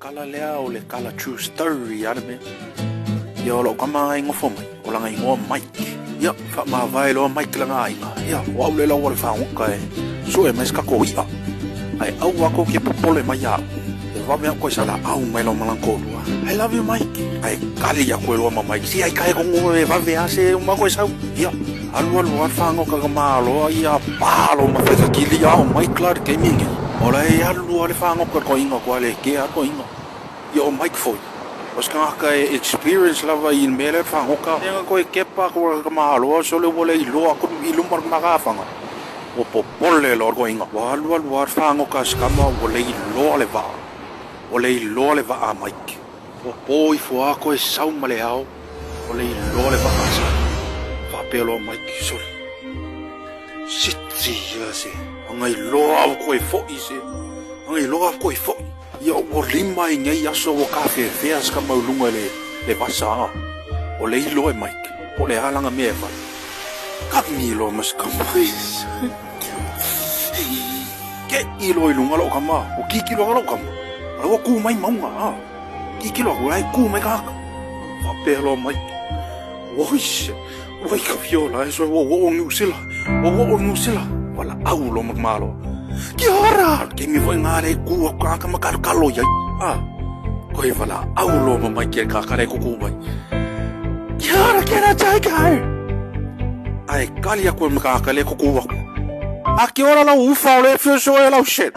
kala lea o le kala true story ana me. Ia o lo kama ai ngofo mai, o langa ingoa Mike. Ia, wha maa vai loa Mike langa ainga. Ia, wau le lau wale whaonga e. So e mais kako ia. Ai au wako ki popole mai au. E wame ako e sala au mai lo malankolua. I love you Mike. Ai kali ya koe loa ma Mike. Si ai kai kongo e wave ase umako e sau. Ia, alu alu ar whaonga ka maaloa ia palo ma wheka kili au Mike lari kei mingi. Ola e alu ale whaonga ko inga ko ale ke ako inga. Ia o Mike foi. Os ka experience lava in mele whaonga. Ia ko e kepa ko ka maaloa so le wole i loa ko i lumar magafanga. O popole lor ko inga. Walu alu ar whaonga skama wole i loa le va. Wole i loa le va a Mike. O poi fua ko e sau male au. Wole i loa le va asa. Pelo Mike sorry. Sitsi ya se. Angai loa ko e fo ise. Angai loa ko e fo. Ya o lima inga ya so o kafe feas ka maulunga le vasa. O le ilo e Mike. O le alanga me fa. Ka milo mas ka mais. Ke ilo ilunga lo kama. O kiki lo lo kama. Alo ku mai maunga. Kiki lo ai ku mai ka. Fa pelo Mike. Oish. Wai ka viola e so o ngusila. O ngusila. Wala au lo magmalo. Ki ora, ke mi foi ngare ku ka makar kalo ya. Koi wala au lo ma mai ke ka kare ku mai. Ki ora ke na chai kai. Ai kali ya ku makar kale ku. A que hora la ufa o le fio so e la shit.